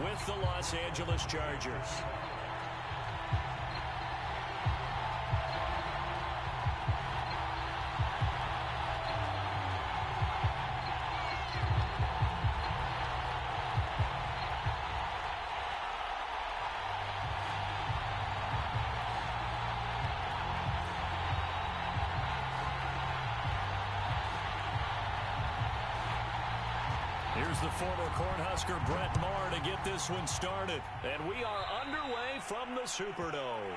with the Los Angeles Chargers. Here's the former Cornhusker Brett Maher to get this one started. And we are underway from the Superdome.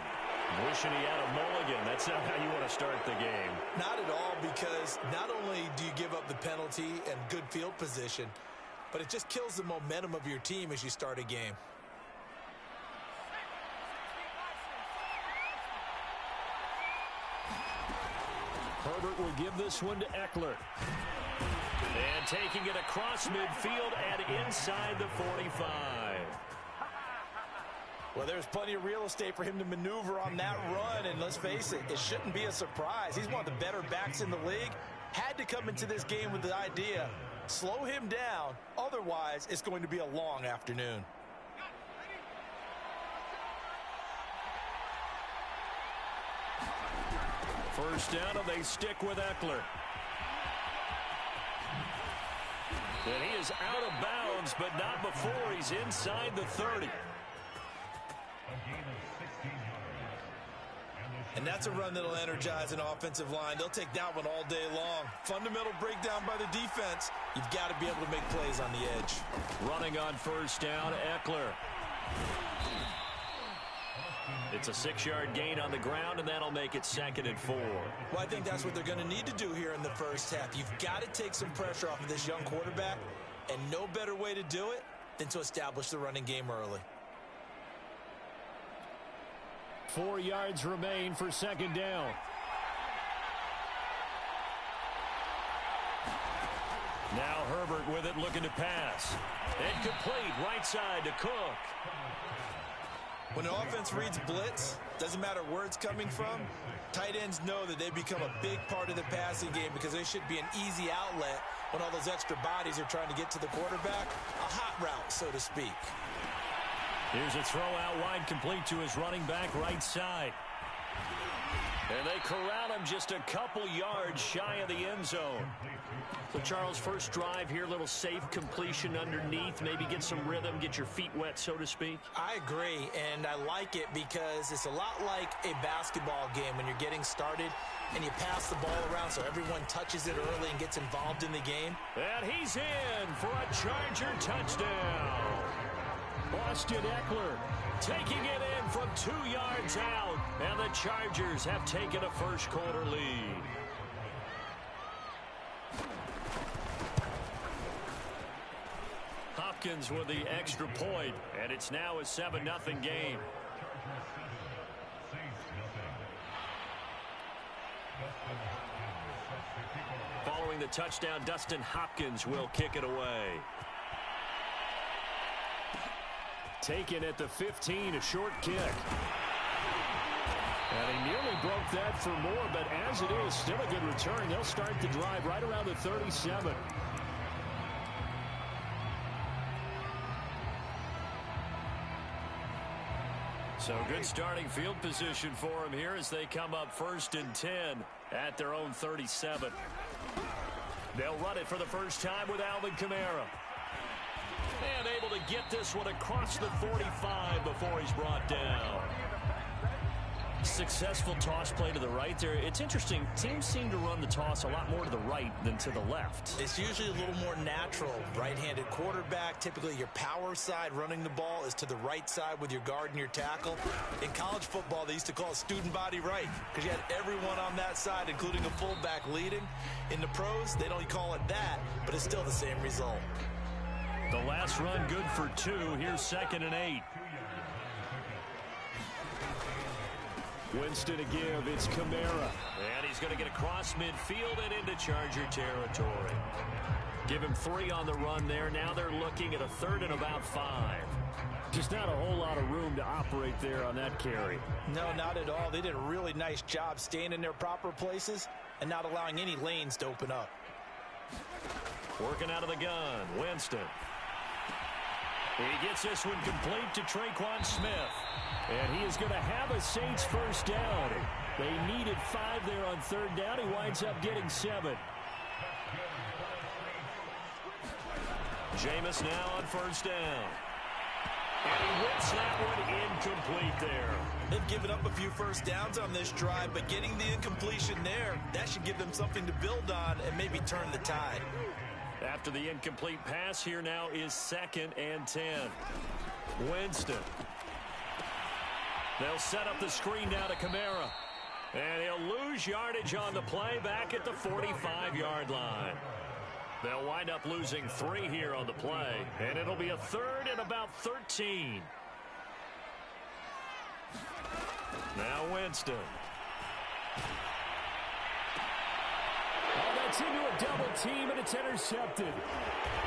Wishing he had a mulligan. That's not how you want to start the game. Not at all, because not only do you give up the penalty and good field position, but it just kills the momentum of your team as you start a game. Herbert will give this one to Eckler. And taking it across midfield and inside the 45. Well, there's plenty of real estate for him to maneuver on that run, and let's face it, it shouldn't be a surprise. He's one of the better backs in the league. Had to come into this game with the idea, slow him down, otherwise it's going to be a long afternoon. First down, and they stick with Eckler. And he is out of bounds, but not before he's inside the 30. And that's a run that'll energize an offensive line. They'll take that one all day long. Fundamental breakdown by the defense. You've got to be able to make plays on the edge. Running on first down, Eckler. It's a 6-yard gain on the ground, and that'll make it 2nd and 4. Well, I think that's what they're going to need to do here in the first half. You've got to take some pressure off of this young quarterback, and no better way to do it than to establish the running game early. 4 yards remain for 2nd down. Now Herbert with it, looking to pass. Incomplete, right side to Cook. When an offense reads blitz, doesn't matter where it's coming from, tight ends know that they become a big part of the passing game because they should be an easy outlet when all those extra bodies are trying to get to the quarterback. A hot route, so to speak. Here's a throw out wide, complete to his running back right side. And they corral him just a couple yards shy of the end zone. So, Charles, first drive here, little safe completion underneath, maybe get some rhythm, get your feet wet, so to speak. I agree, and I like it because it's a lot like a basketball game when you're getting started and you pass the ball around so everyone touches it early and gets involved in the game. And he's in for a Charger touchdown. Austin Eckler taking it in from 2 yards out, and the Chargers have taken a first-quarter lead. Hopkins with the extra point, and it's now a 7-0 game. Following the touchdown, Dustin Hopkins will kick it away. Taken at the 15, a short kick. And he nearly broke that for more, but as it is, still a good return. They'll start the drive right around the 37. So good starting field position for him here as they come up 1st and 10 at their own 37. They'll run it for the first time with Alvin Kamara. And able to get this one across the 45 before he's brought down. Successful toss play to the right there. It's interesting. Teams seem to run the toss a lot more to the right than to the left. It's usually a little more natural. Right-handed quarterback, typically your power side running the ball is to the right side with your guard and your tackle. In college football, they used to call it student body right because you had everyone on that side, including a fullback leading. In the pros, they don't call it that, but it's still the same result. The last run good for 2. Here's 2nd and 8. Winston to give. It's Kamara. And he's going to get across midfield and into Charger territory. Give him 3 on the run there. Now they're looking at a 3rd and about 5. Just not a whole lot of room to operate there on that carry. No, not at all. They did a really nice job staying in their proper places and not allowing any lanes to open up. Working out of the gun, Winston. He gets this one complete to Traquan Smith. And he is going to have a Saints first down. They needed 5 there on third down. He winds up getting 7. Jameis now on first down. And he whips that one incomplete there. They've given up a few first downs on this drive, but getting the incompletion there, that should give them something to build on and maybe turn the tide. After the incomplete pass, here now is 2nd and 10. Winston. They'll set up the screen now to Kamara. And he'll lose yardage on the play back at the 45-yard line. They'll wind up losing 3 here on the play. And it'll be a 3rd and about 13. Now Winston. Oh, that's into a double team, and it's intercepted.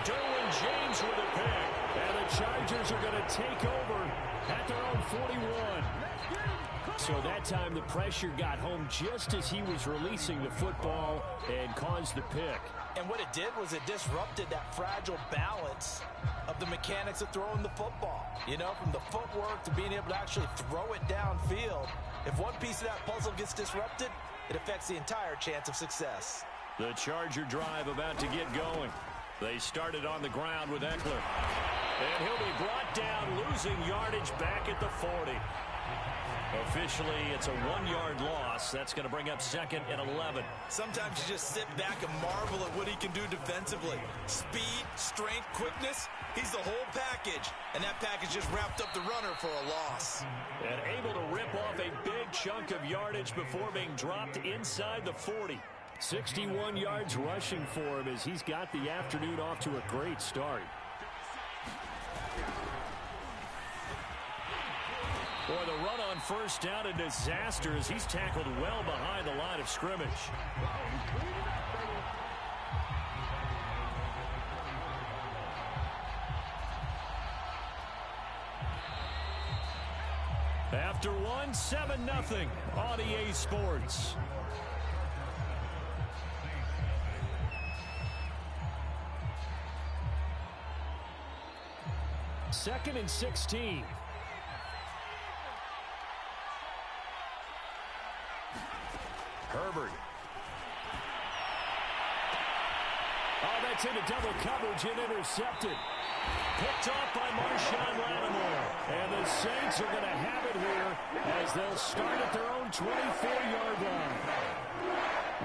Derwin James with a pick. And the Chargers are going to take over at their own 41. So that time the pressure got home just as he was releasing the football and caused the pick. And what it did was it disrupted that fragile balance of the mechanics of throwing the football. You know, from the footwork to being able to actually throw it downfield. If one piece of that puzzle gets disrupted, it affects the entire chance of success. The Charger drive about to get going. They started on the ground with Eckler. And he'll be brought down, losing yardage back at the 40. Officially, it's a 1-yard loss. That's going to bring up 2nd and 11. Sometimes you just sit back and marvel at what he can do defensively. Speed, strength, quickness, he's the whole package. And that package just wrapped up the runner for a loss. And able to rip off a big chunk of yardage before being dropped inside the 40. 61 yards rushing for him as he's got the afternoon off to a great start. Boy, the run on first down, a disaster as he's tackled well behind the line of scrimmage. After one, 7-0 on EA Sports. Second and 16. Herbert. Oh, that's into double coverage and intercepted. Picked off by Marshawn Lattimore. And the Saints are going to have it here as they'll start at their own 24-yard line.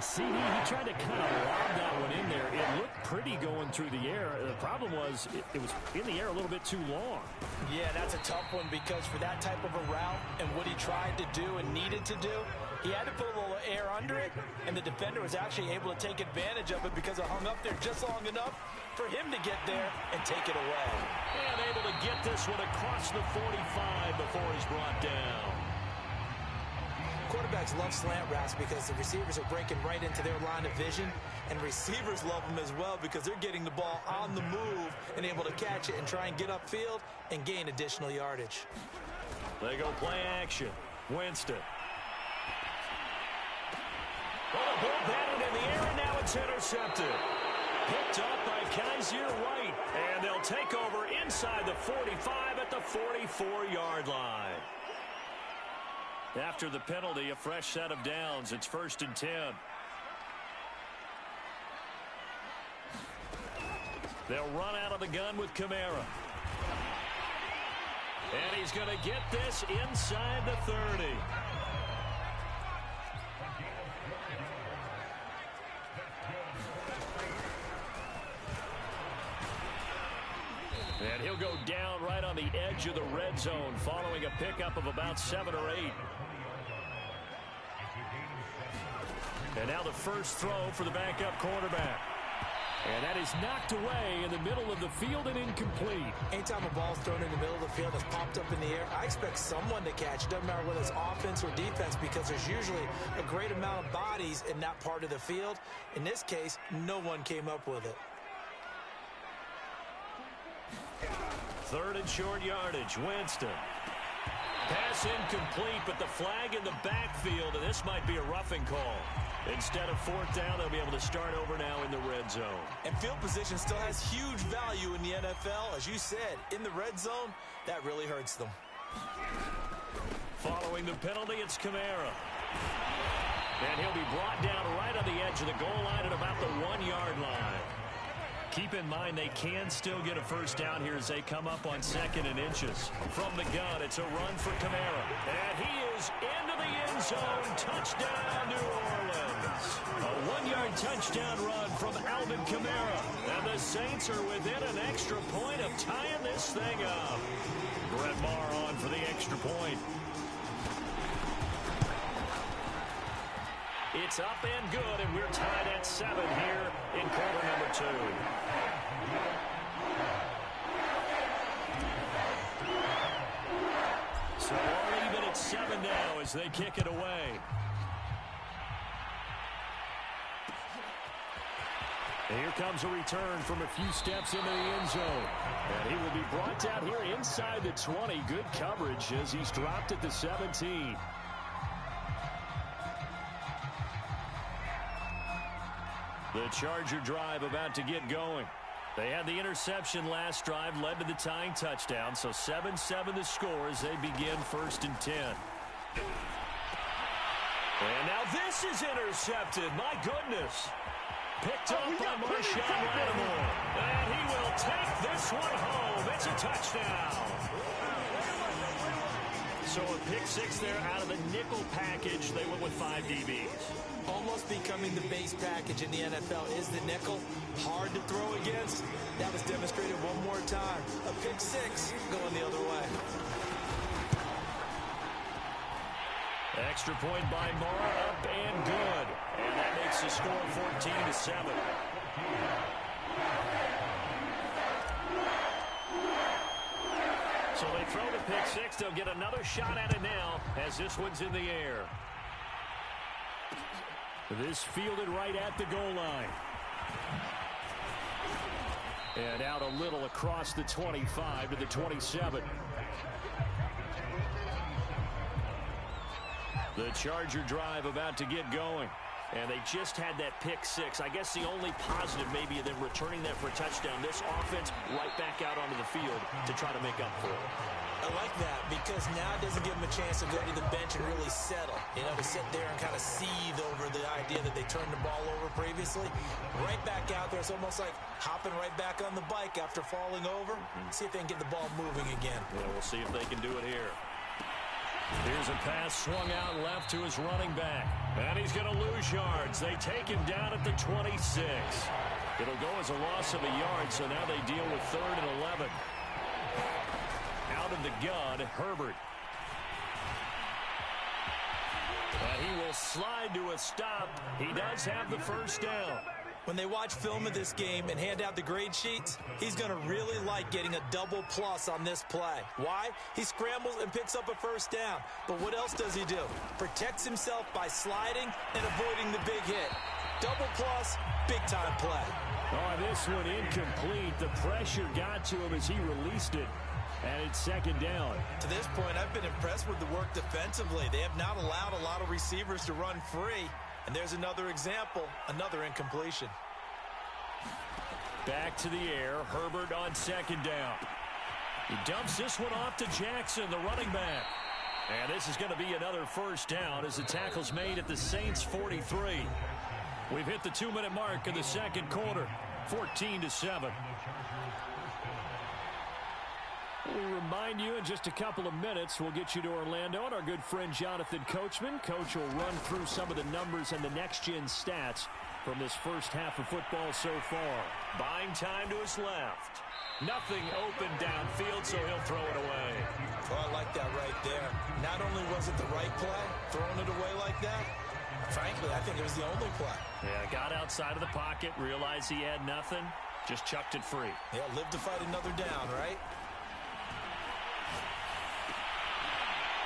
See, he tried to kind of lob that one in there. It looked pretty going through the air. The problem was it was in the air a little bit too long. Yeah, that's a tough one because for that type of a route and what he tried to do and needed to do, he had to put a little air under it, and the defender was actually able to take advantage of it because it hung up there just long enough for him to get there and take it away. And able to get this one across the 45 before he's brought down. Quarterbacks love slant routes because the receivers are breaking right into their line of vision, and receivers love them as well because they're getting the ball on the move and able to catch it and try and get upfield and gain additional yardage. They go play action. Winston. Oh, the ball batted in the air, and now it's intercepted. Picked up by Kaiser White, and they'll take over inside the 45 at the 44-yard line. After the penalty, a fresh set of downs. It's 1st and 10. They'll run out of the gun with Kamara. And he's going to get this inside the 30. And he'll go down right on the edge of the red zone following a pickup of about 7 or 8. And now the first throw for the backup quarterback. And that is knocked away in the middle of the field and incomplete. Anytime a ball's thrown in the middle of the field that's popped up in the air, I expect someone to catch. It doesn't matter whether it's offense or defense because there's usually a great amount of bodies in that part of the field. In this case, no one came up with it. 3rd and short yardage. Winston. Pass incomplete, but the flag in the backfield, and this might be a roughing call. Instead of fourth down, they'll be able to start over now in the red zone. And field position still has huge value in the NFL. As you said, in the red zone, that really hurts them. Following the penalty, it's Kamara. And he'll be brought down right on the edge of the goal line at about the 1-yard line. Keep in mind they can still get a first down here as they come up on 2nd and inches. From the gun, it's a run for Kamara. And he is into the end zone. Touchdown, New Orleans. A 1-yard touchdown run from Alvin Kamara. And the Saints are within an extra point of tying this thing up. Brett Maher on for the extra point. It's up and good, and we're tied at 7 here in quarter number 2. So we're even at 7 now as they kick it away. And here comes a return from a few steps into the end zone. And he will be brought down here inside the 20. Good coverage as he's dropped at the 17. The Charger drive about to get going. They had the interception last drive, led to the tying touchdown. So 7-7 the score as they begin 1st and 10. And now this is intercepted. My goodness. Picked up by Marshawn Lattimore. And he will take this one home. It's a touchdown. So a pick 6 there out of the nickel package. They went with 5 DBs. Almost becoming the base package in the NFL is the nickel. Hard to throw against. That was demonstrated one more time. A pick 6 going the other way. Extra point by Maher, up and good. And that makes the score 14-7. So they throw the pick 6. They'll get another shot at it now as this one's in the air. This fielded right at the goal line. And out a little across the 25 to the 27. The Charger drive about to get going. And they just had that pick 6. I guess the only positive maybe of them returning that for a touchdown. This offense right back out onto the field to try to make up for it. I like that because now it doesn't give them a chance to go to the bench and really settle. You know, to sit there and kind of seethe over the idea that they turned the ball over previously. Right back out there. It's almost like hopping right back on the bike after falling over. See if they can get the ball moving again. Yeah, we'll see if they can do it here. Here's a pass swung out left to his running back. And he's going to lose yards. They take him down at the 26. It'll go as a loss of a yard, so now they deal with 3rd and 11. Out of the gun, Herbert. And he will slide to a stop. He does have the first down. When they watch film of this game and hand out the grade sheets, he's going to really like getting a double plus on this play. Why? He scrambles and picks up a first down. But what else does he do? Protects himself by sliding and avoiding the big hit. Double plus, big-time play. Oh, this one incomplete. The pressure got to him as he released it. And it's 2nd down. To this point, I've been impressed with the work defensively. They have not allowed a lot of receivers to run free. And there's another example, another incompletion. Back to the air, Herbert on 2nd down. He dumps this one off to Jackson, the running back. And this is going to be another first down as the tackle's made at the Saints 43. We've hit the 2-minute mark in the 2nd quarter, 14-7. We'll remind you in just a couple of minutes, we'll get you to Orlando and our good friend Jonathan Coachman. Coach will run through some of the numbers and the next-gen stats from this first half of football so far. Buying time to his left. Nothing open downfield, so he'll throw it away. Oh, I like that right there. Not only was it the right play, throwing it away like that, frankly, I think it was the only play. Yeah, got outside of the pocket, realized he had nothing, just chucked it free. Yeah, live to fight another down, right?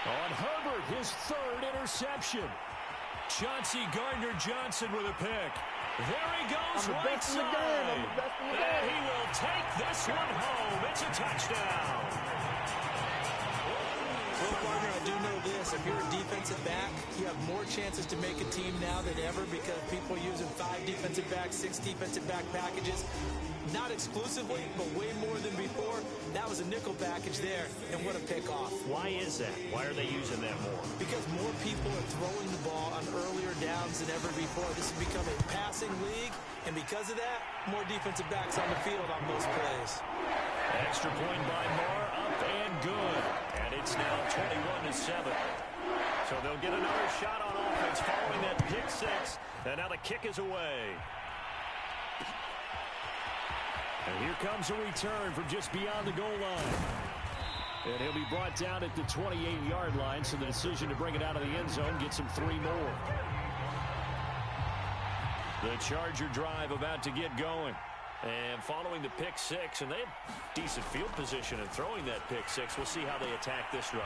On Herbert, his 3rd interception. Chauncey Gardner-Johnson with a pick. There he goes, right side. And he will take this one home. It's a touchdown. Well, partner, I do know this. If you're a defensive back, you have more chances to make a team now than ever because people are using 5 defensive backs, 6 defensive back packages. Not exclusively, but way more than before. That was a nickel package there, and what a pickoff. Why is that? Why are they using that more? Because more people are throwing the ball on earlier downs than ever before. This has become a passing league, and because of that, more defensive backs on the field on those plays. Extra point by Moore, up and good. And it's now 21-7. So they'll get another shot on offense following that pick 6. And now the kick is away. And here comes a return from just beyond the goal line. And he'll be brought down at the 28-yard line, so the decision to bring it out of the end zone gets him 3 more. The Charger drive about to get going. And following the pick 6, and they have decent field position in throwing that pick 6. We'll see how they attack this drive.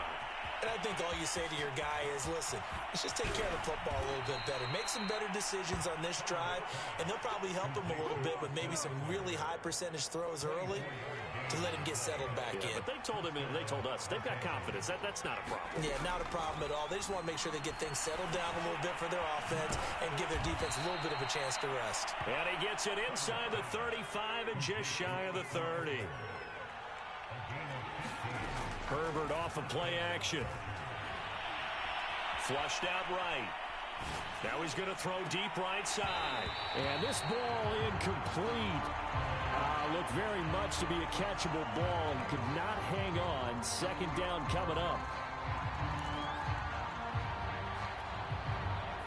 And I think all you say to your guy is, listen, let's just take care of the football a little bit better. Make some better decisions on this drive, and they'll probably help him a little bit with maybe some really high percentage throws early to let him get settled back in. But they told him, and they told us, they've got confidence. That's not a problem. Yeah, not a problem at all. They just want to make sure they get things settled down a little bit for their offense and give their defense a little bit of a chance to rest. And he gets it inside the 35 and just shy of the 30. Herbert off of play action. Flushed out right. Now he's going to throw deep right side. And this ball incomplete. Looked very much to be a catchable ball and could not hang on. Second down coming up.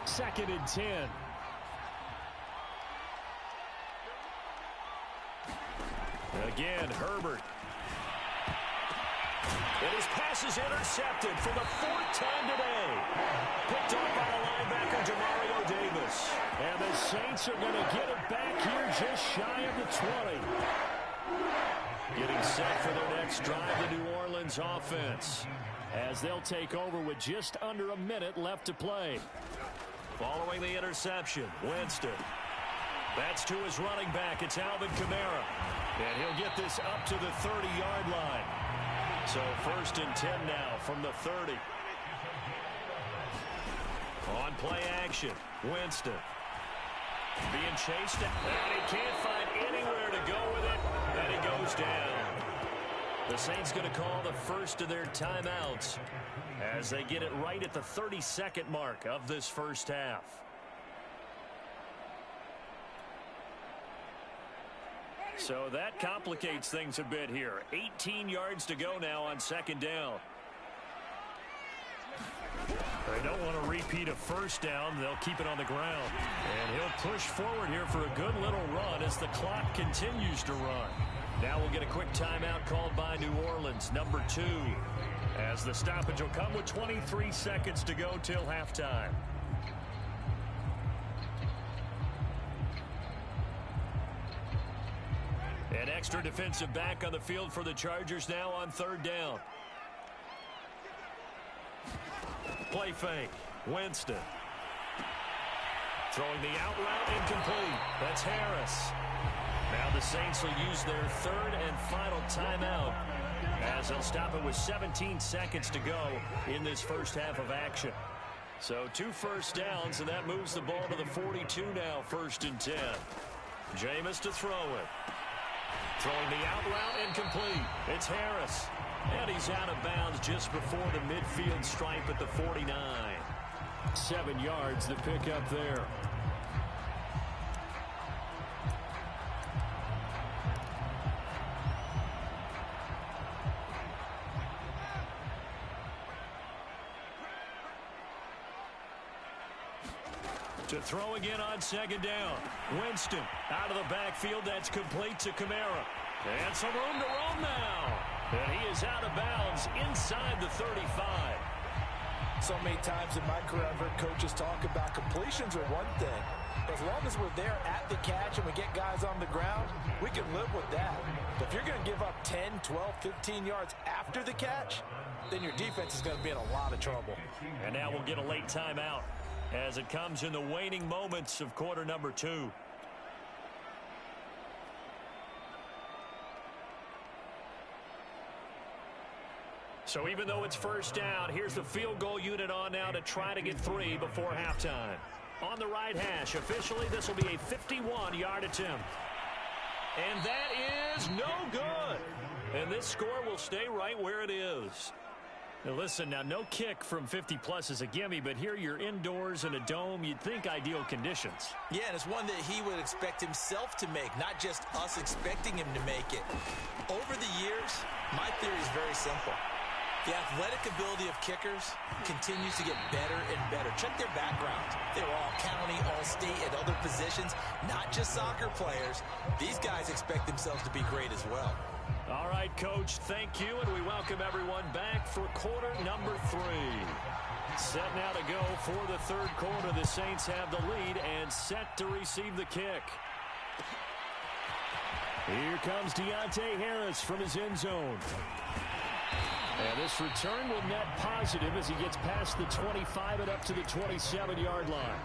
2nd and 10. Again, Herbert. And his pass is intercepted for the 4th time today. Picked up by the linebacker, Demario Davis. And the Saints are going to get it back here just shy of the 20. Getting set for their next drive, the New Orleans offense, as they'll take over with just under a minute left to play. Following the interception, Winston. That's to his running back. It's Alvin Kamara. And he'll get this up to the 30-yard line. So 1st and 10 now from the 30. On play action, Winston. Being chased, and he can't find anywhere to go with it, and he goes down. The Saints going to call the first of their timeouts as they get it right at the 32nd mark of this first half. So that complicates things a bit here. 18 yards to go now on 2nd down. They don't want to repeat a 1st down. They'll keep it on the ground. And he'll push forward here for a good little run as the clock continues to run. Now we'll get a quick timeout called by New Orleans, number 2, as the stoppage will come with 23 seconds to go till halftime. An extra defensive back on the field for the Chargers now on 3rd down. Play fake. Winston. Throwing the out route incomplete. That's Harris. Now the Saints will use their 3rd and final timeout as they'll stop it with 17 seconds to go in this first half of action. So 2 first downs, and that moves the ball to the 42 now, 1st and 10. Jameis to throw it. Throwing the out route incomplete. It's Harris. And he's out of bounds just before the midfield stripe at the 49. 7 yards the pickup there. To throw again on 2nd down. Winston out of the backfield. That's complete to Kamara. And some room to roam now. And he is out of bounds inside the 35. So many times in my career, I've heard coaches talk about completions are one thing. As long as we're there at the catch and we get guys on the ground, we can live with that. But if you're going to give up 10, 12, 15 yards after the catch, then your defense is going to be in a lot of trouble. And now we'll get a late timeout as it comes in the waning moments of quarter number 2. So even though it's first down, here's the field goal unit on now to try to get 3 before halftime. On the right hash, officially this will be a 51-yard attempt. And that is no good. And this score will stay right where it is. Now listen, now no kick from 50-plus is a gimme, but here you're indoors in a dome. You'd think ideal conditions. Yeah, and it's one that he would expect himself to make, not just us expecting him to make it. Over the years, my theory is very simple. The athletic ability of kickers continues to get better and better. Check their backgrounds. They were all county, all state, at other positions, not just soccer players. These guys expect themselves to be great as well. All right, Coach, thank you, and we welcome everyone back for quarter number 3. Set now to go for the third quarter. The Saints have the lead and set to receive the kick. Here comes Deontay Harris from his end zone. And this return will net positive as he gets past the 25 and up to the 27-yard line.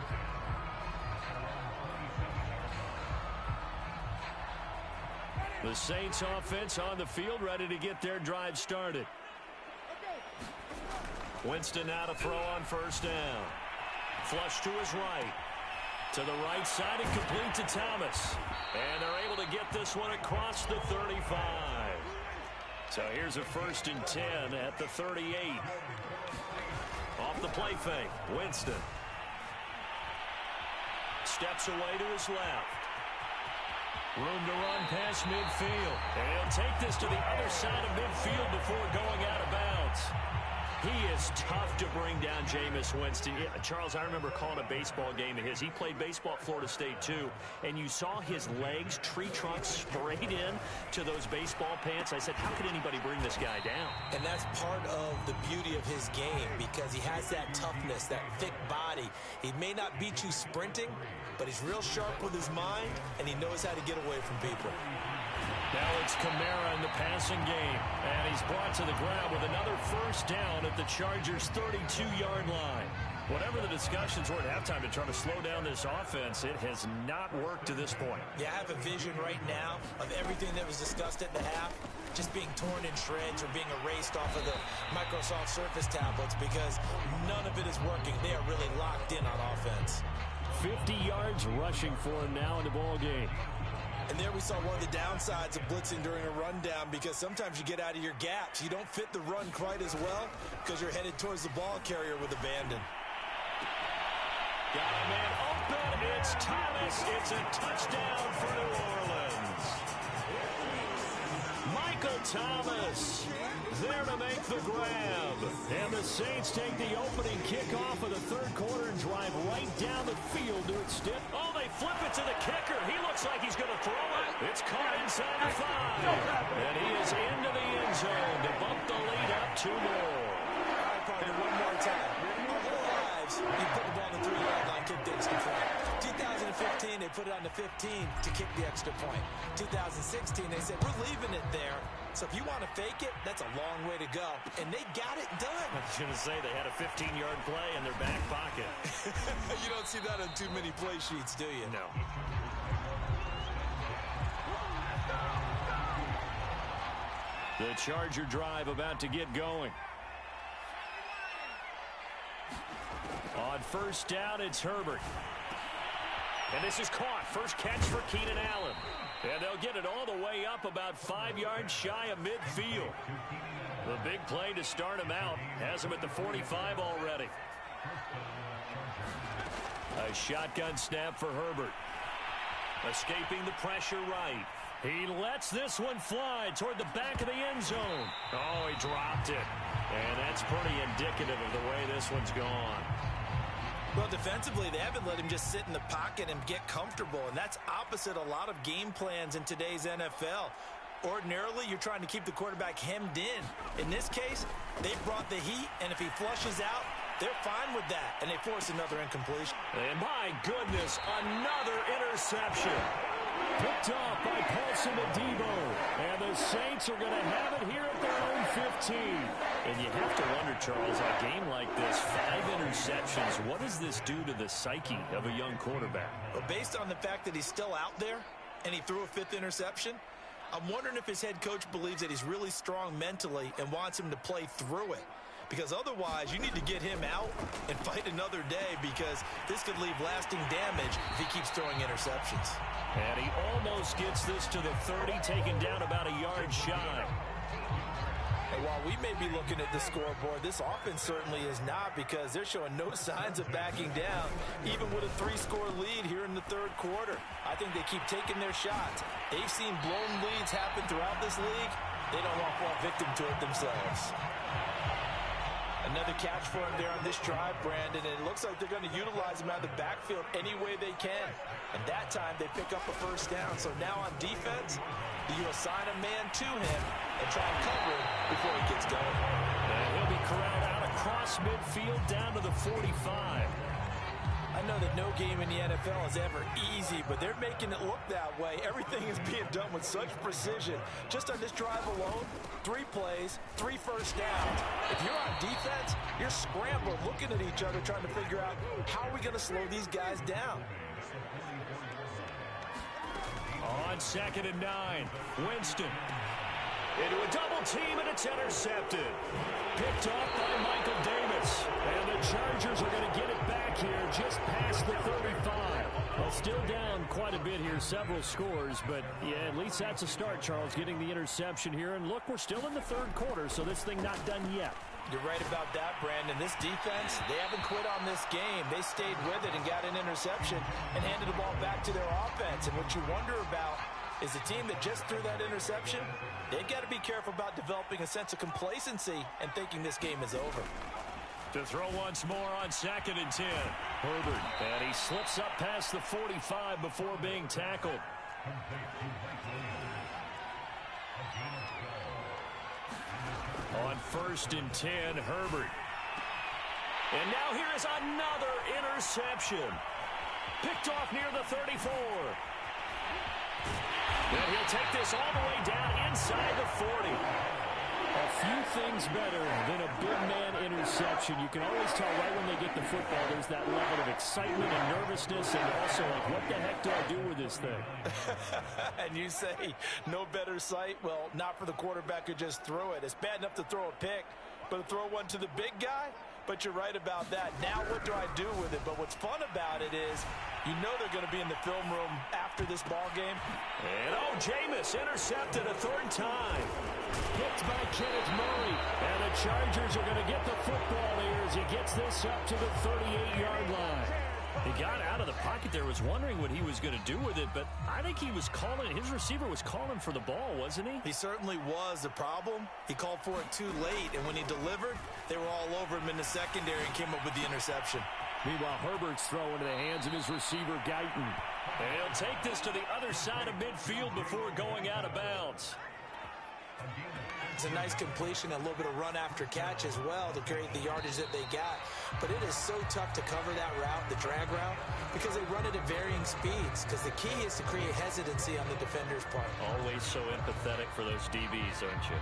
The Saints offense on the field, ready to get their drive started. Winston now to throw on first down. Flush to his right. To the right side and complete to Thomas. And they're able to get this one across the 35. So here's a 1st and 10 at the 38. Off the play fake, Winston. Steps away to his left. Room to run past midfield. And he'll take this to the other side of midfield before going out of bounds. He is tough to bring down, Jameis Winston. Yeah, Charles, I remember calling a baseball game of his. He played baseball at Florida State, too. And you saw his legs, tree trunks sprayed in to those baseball pants. I said, how could anybody bring this guy down? And that's part of the beauty of his game because he has that toughness, that thick body. He may not beat you sprinting, but he's real sharp with his mind, and he knows how to get away from people. Now it's Kamara in the passing game, and he's brought to the ground with another first down at the Chargers' 32-yard line. Whatever the discussions were at halftime to try to slow down this offense, it has not worked to this point. Yeah, I have a vision right now of everything that was discussed at the half just being torn in shreds or being erased off of the Microsoft Surface tablets because none of it is working. They are really locked in on offense. 50 yards rushing for him now in the ball game. And there we saw one of the downsides of blitzing during a rundown because sometimes you get out of your gaps. You don't fit the run quite as well because you're headed towards the ball carrier with abandon. Got a man open. It's Thomas. It's a touchdown for New Orleans. Michael Thomas there to make the grab. And the Saints take the opening kickoff of the third quarter and drive right down the field to its dip. Oh, they flip it to the kicker. He looks like he's going to throw it. It's caught inside the 5. And he is into the end zone to bump the lead up 2 more. All right, partner, one more time. Our whole lives, you put the ball on the 3-yard line, kick the extra point. 2015, they put it on the 15 to kick the extra point. 2016, they said, we're leaving it there. So if you want to fake it, that's a long way to go. And they got it done. I was going to say they had a 15-yard play in their back pocket. You don't see that on too many play sheets, do you? No. The Charger drive about to get going. On first down, it's Herbert. And this is caught. First catch for Keenan Allen. And they'll get it all the way up about 5 yards shy of midfield. The big play to start him out has him at the 45 already. A shotgun snap for Herbert. Escaping the pressure right. He lets this one fly toward the back of the end zone. Oh, he dropped it. And that's pretty indicative of the way this one's gone. Well, defensively, they haven't let him just sit in the pocket and get comfortable, and that's opposite a lot of game plans in today's NFL. Ordinarily, you're trying to keep the quarterback hemmed in. In this case, they brought the heat, and if he flushes out, they're fine with that, and they force another incompletion. And my goodness, another interception. Picked off by Paulson Adebo. And the Saints are going to have it here at their own 15. And you have to wonder, Charles, in a game like this, 5 interceptions, what does this do to the psyche of a young quarterback? Well, based on the fact that he's still out there and he threw a 5th interception, I'm wondering if his head coach believes that he's really strong mentally and wants him to play through it. Because otherwise, you need to get him out and fight another day, because this could leave lasting damage if he keeps throwing interceptions. And he almost gets this to the 30, taken down about a yard shy. And while we may be looking at the scoreboard, this offense certainly is not, because they're showing no signs of backing down, even with a 3-score lead here in the third quarter. I think they keep taking their shots. They've seen blown leads happen throughout this league. They don't want to fall victim to it themselves. Another catch for him there on this drive, Brandon, and it looks like they're going to utilize him out of the backfield any way they can. And that time, they pick up a first down. So now on defense, you assign a man to him and try and cover it before he gets going. And he'll be corralled out across midfield down to the 45. I know that no game in the NFL is ever easy, but they're making it look that way. Everything is being done with such precision. Just on this drive alone, 3 plays, 3 first downs. If you're on defense, you're scrambling, looking at each other, trying to figure out how are we going to slow these guys down. On 2nd and 9, Winston into a double team, and it's intercepted. Picked off by Michael Davis. And the Chargers are going to get it back here just past the 35. Well, still down quite a bit here, several scores, but yeah, at least that's a start, Charles, getting the interception here. And look, we're still in the third quarter, so this thing not done yet. You're right about that, Brandon. This defense, they haven't quit on this game. They stayed with it and got an interception and handed the ball back to their offense. And what you wonder about is the team that just threw that interception, they've got to be careful about developing a sense of complacency and thinking this game is over. To throw once more on 2nd and 10. Herbert, and he slips up past the 45 before being tackled. On 1st and 10, Herbert. And now here is another interception. Picked off near the 34. And he'll take this all the way down inside the 40. A few things better than a big man interception. You can always tell right when they get the football, there's that level of excitement and nervousness, and also like, what the heck do I do with this thing? And you say, no better sight? Well, not for the quarterback who just threw it. It's bad enough to throw a pick, but to throw one to the big guy? But you're right about that. Now what do I do with it? But what's fun about it is you know they're going to be in the film room after this ball game. And Jameis intercepted a 3rd time. Picked by Kenneth Murray. And the Chargers are going to get the football here as he gets this up to the 38-yard line. He got out of the pocket there, was wondering what he was going to do with it, but I think he was calling, his receiver was calling for the ball, wasn't he? He certainly was. The problem, he called for it too late, and when he delivered, they were all over him in the secondary and came up with the interception. Meanwhile, Herbert's throw into the hands of his receiver, Guyton. And he'll take this to the other side of midfield before going out of bounds. It's a nice completion, a little bit of run after catch as well to create the yardage that they got. But it is so tough to cover that route, the drag route, because they run it at varying speeds. Because the key is to create hesitancy on the defender's part. Always so empathetic for those DBs, aren't you?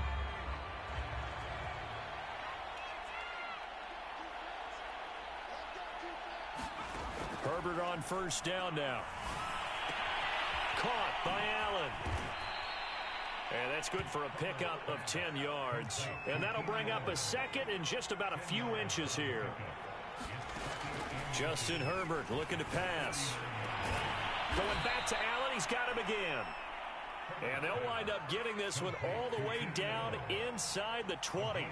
Herbert on 1st down now. Caught by Allen. And that's good for a pickup of 10 yards. And that'll bring up a 2nd and just about a few inches here. Justin Herbert looking to pass. Going back to Allen, he's got him again. And they'll wind up getting this one all the way down inside the 20.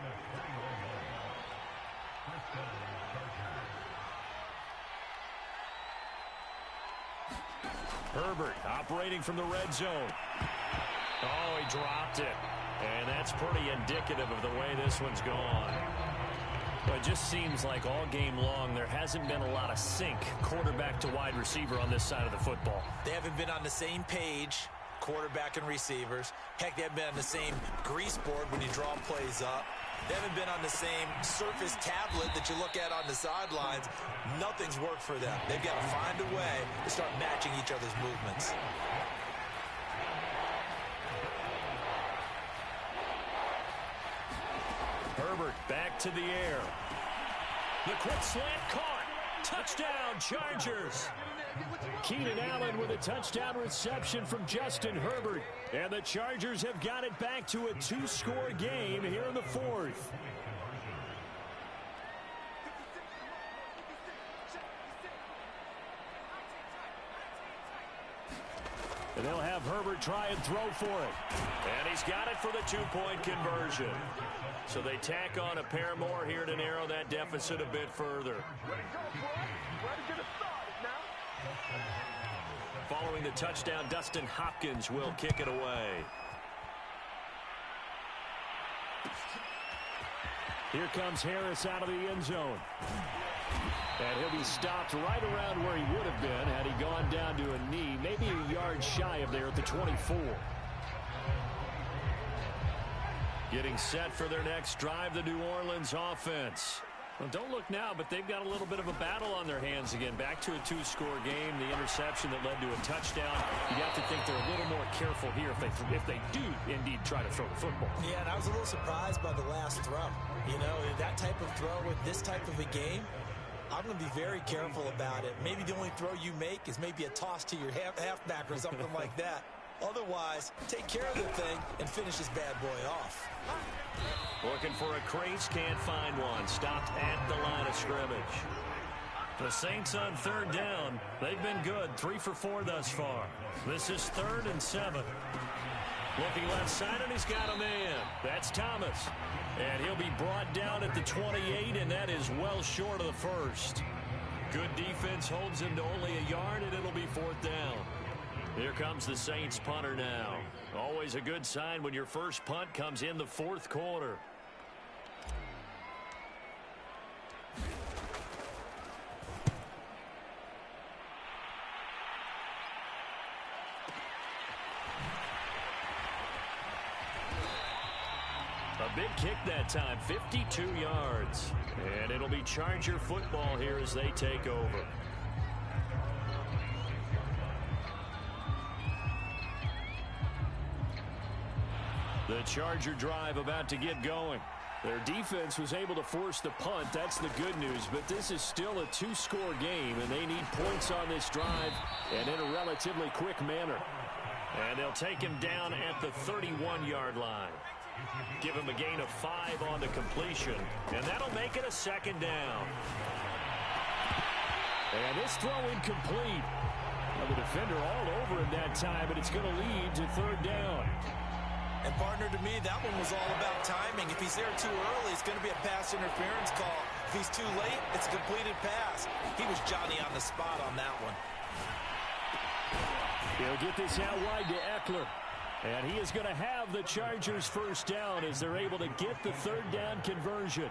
Herbert operating from the red zone. Oh, he dropped it. And that's pretty indicative of the way this one's gone. But it just seems like all game long there hasn't been a lot of sync quarterback to wide receiver on this side of the football. They haven't been on the same page, quarterback and receivers. Heck, they haven't been on the same grease board when you draw plays up. They haven't been on the same surface tablet that you look at on the sidelines. Nothing's worked for them. They've got to find a way to start matching each other's movements. Herbert back to the air. The quick slant caught. Touchdown, Chargers. Keenan Allen with a touchdown reception from Justin Herbert. And the Chargers have got it back to a 2-score game here in the fourth. And they'll have Herbert try and throw for it. And he's got it for the 2-point conversion. So they tack on a pair more here to narrow that deficit a bit further. Following the touchdown, Dustin Hopkins will kick it away. Here comes Harris out of the end zone. And he'll be stopped right around where he would have been had he gone down to a knee, maybe a yard shy of there at the 24. Getting set for their next drive, the New Orleans offense. Well, don't look now, but they've got a little bit of a battle on their hands again. Back to a 2-score game, the interception that led to a touchdown. You'd have to think they're a little more careful here if they do indeed try to throw the football. Yeah, and I was a little surprised by the last throw. You know, that type of throw with this type of a game, I'm going to be very careful about it. Maybe the only throw you make is maybe a toss to your halfback or something like that. Otherwise, take care of the thing and finish this bad boy off. Looking for a crease, can't find one. Stopped at the line of scrimmage. The Saints on third down. They've been good, 3 for 4 thus far. This is 3rd and 7. Looking left side, and he's got a man. That's Thomas. And he'll be brought down at the 28, and that is well short of the first. Good defense holds him to only a yard, and it'll be 4th down. Here comes the Saints punter now. Always a good sign when your first punt comes in the 4th quarter. A big kick that time, 52 yards. And it'll be Charger football here as they take over. The Charger drive about to get going. Their defense was able to force the punt. That's the good news. But this is still a 2-score game, and they need points on this drive and in a relatively quick manner. And they'll take him down at the 31-yard line. Give him a gain of 5 on the completion, and that'll make it a 2nd down. And this throw incomplete. Well, the defender all over him that time, but it's going to lead to 3rd down. And, partner, to me, that one was all about timing. If he's there too early, it's going to be a pass interference call. If he's too late, it's a completed pass. He was Johnny on the spot on that one. He'll get this out wide to Eckler. And he is going to have the Chargers' 1st down as they're able to get the 3rd down conversion.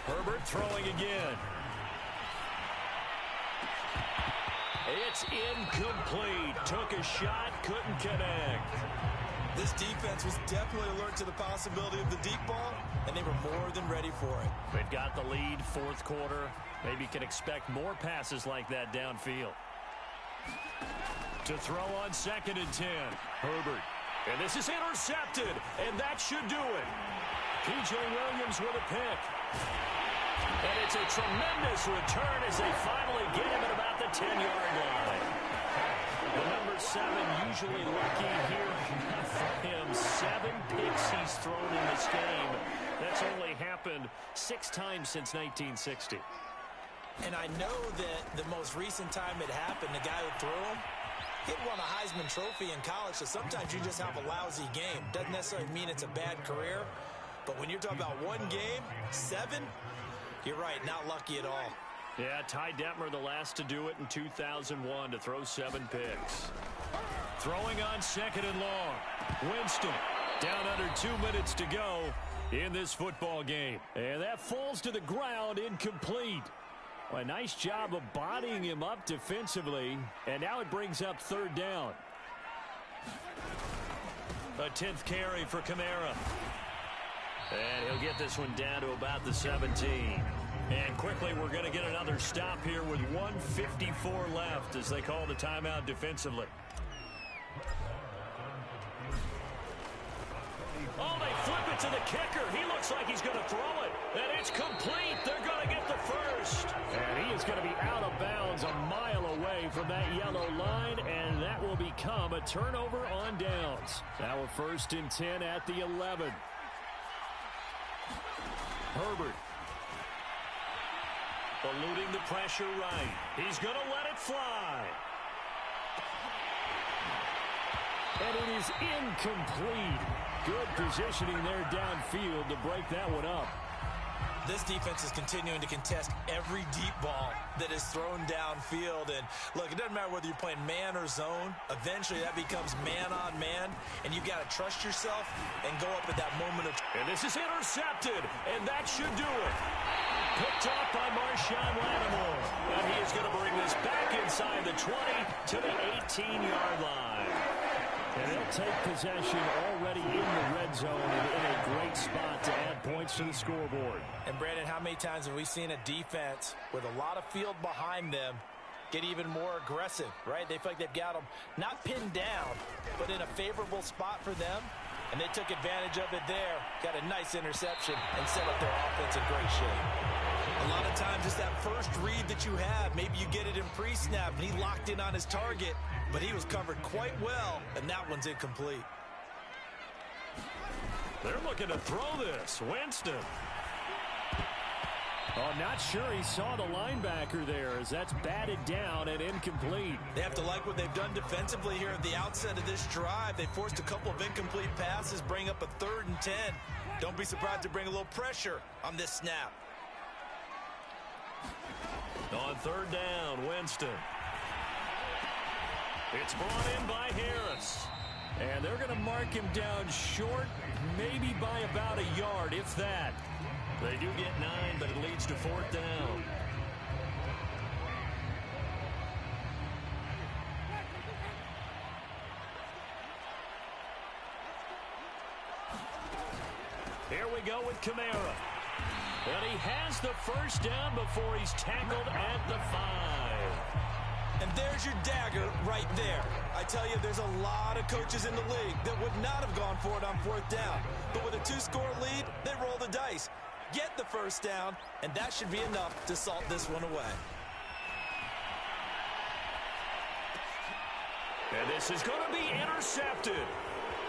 Herbert throwing again. It's incomplete. Took a shot, couldn't connect. This defense was definitely alert to the possibility of the deep ball, and they were more than ready for it. They've got the lead, 4th quarter. Maybe can expect more passes like that downfield. To throw on 2nd and 10. Herbert. And this is intercepted, and that should do it. P.J. Williams with a pick. And it's a tremendous return as they finally get him at about the 10-yard line. The number 7 usually lucky here for him. 7 picks he's thrown in this game. That's only happened 6 times since 1960. And I know that the most recent time it happened, the guy who threw him, he won a Heisman Trophy in college, so sometimes you just have a lousy game. Doesn't necessarily mean it's a bad career, but when you're talking about one game, 7, you're right, not lucky at all. Yeah, Ty Detmer, the last to do it in 2001, to throw 7 picks. Throwing on 2nd and long. Winston down under 2 minutes to go in this football game. And that falls to the ground, incomplete. Well, a nice job of bodying him up defensively, and now it brings up 3rd down. A 10th carry for Kamara. And he'll get this one down to about the 17. And quickly, we're going to get another stop here with 1:54 left as they call the timeout defensively. Oh, they flip it to the kicker. He looks looks like he's going to throw it. And it's complete. They're going to get the first. And he is going to be out of bounds a mile away from that yellow line, and that will become a turnover on downs. Now a 1st and 10 at the 11. Herbert. Eluding the pressure right. He's going to let it fly. And it is incomplete. Good positioning there downfield to break that one up. This defense is continuing to contest every deep ball that is thrown downfield. And look, it doesn't matter whether you're playing man or zone. Eventually that becomes man on man, and you've got to trust yourself and go up at that moment of... And this is intercepted, and that should do it. Picked off by Marshawn Lattimore. And he is going to bring this back inside the 20 to the 18-yard line. And they'll take possession already in the red zone and in a great spot to add points to the scoreboard. And, Brandon, how many times have we seen a defense with a lot of field behind them get even more aggressive, right? They feel like they've got them not pinned down, but in a favorable spot for them. And they took advantage of it there, got a nice interception, and set up their offense in great shape. A lot of times it's that first read that you have. Maybe you get it in pre-snap, and he locked in on his target, but he was covered quite well, and that one's incomplete. They're looking to throw this. Winston. Oh, not sure he saw the linebacker there as that's batted down and incomplete. They have to like what they've done defensively here at the outset of this drive. They forced a couple of incomplete passes, bring up a 3rd and 10. Don't be surprised to bring a little pressure on this snap. On 3rd down, Winston. It's brought in by Harris. And they're going to mark him down short, maybe by about a yard, if that. They do get 9, but it leads to 4th down. Here we go with Kamara. And he has the first down before he's tackled at the 5. And there's your dagger right there. I tell you, there's a lot of coaches in the league that would not have gone for it on 4th down. But with a 2-score lead, they roll the dice. Get the first down, and that should be enough to salt this one away. And this is going to be intercepted.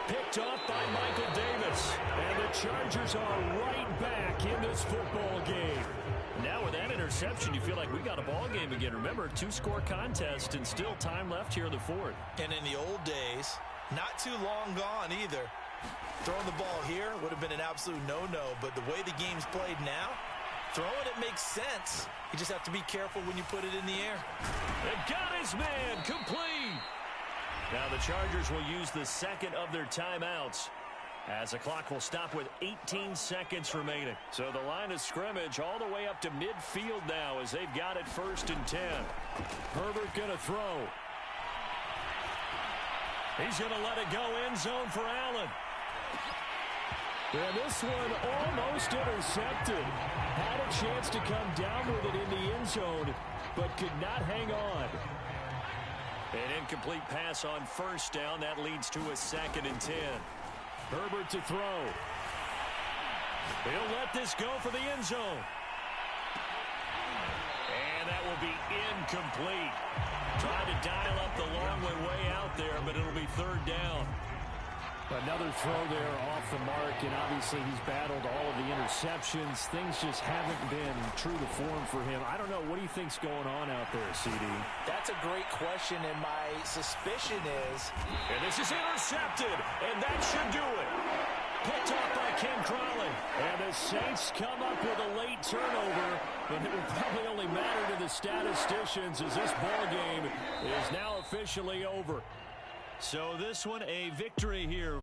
Picked off by Michael Davis. And the Chargers are right back in this football game. Now with that interception, you feel like we got a ball game again. Remember, 2-score contest and still time left here in the 4th. And in the old days, not too long gone either. Throwing the ball here would have been an absolute no-no, but the way the game's played now, throwing it makes sense. You just have to be careful when you put it in the air. And got his man complete. Now the Chargers will use the 2nd of their timeouts as the clock will stop with 18 seconds remaining. So the line of scrimmage all the way up to midfield now as they've got it 1st and 10. Herbert going to throw. He's going to let it go end zone for Allen. And this one almost intercepted. Had a chance to come down with it in the end zone, but could not hang on. An incomplete pass on 1st down. That leads to a 2nd and 10. Herbert to throw. He'll let this go for the end zone. And that will be incomplete. Trying to dial up the long way out there, but it'll be 3rd down. Another throw there off the mark, and obviously he's battled all of the interceptions. Things just haven't been true to form for him. I don't know. What do you think's going on out there, CD? That's a great question, and my suspicion is... And this is intercepted, and that should do it. Picked off by Ken Crowley. And the Saints come up with a late turnover, and it will probably only matter to the statisticians as this ball game is now officially over. So this one a victory here